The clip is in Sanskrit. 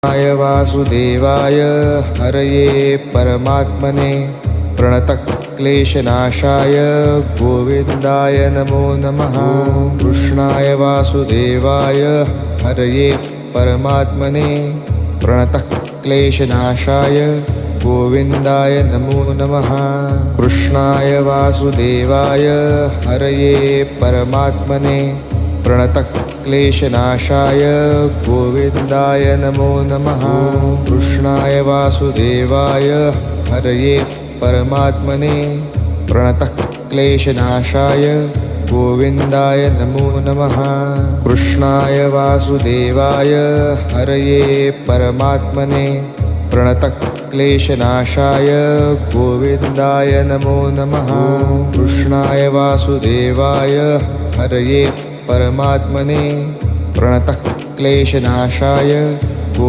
कृष्णाय वासुदेवाय हरये परमात्मने प्रणतक्लेशनाशाय गोविन्दाय नमो नमः। कृष्णाय वासुदेवाय हरये परमात्मने प्रणतक्लेशनाशाय गोविन्दाय नमो नमः। कृष्णाय वासुदेवाय हरये परमात्मने प्रणतक्लेशनाशाय गोविन्दाय नमो नमः। कृष्णाय वासुदेवाय हरये परमात्मने प्रणतक्लेशनाशाय गोविन्दाय नमो नमः। कृष्णाय वासुदेवाय हरये परमात्मने प्रणतक्लेशनाशाय गोविन्दाय नमो नमः। कृष्णाय वासुदेवाय हरये परमात्मने प्रणतक्लेशनाशाय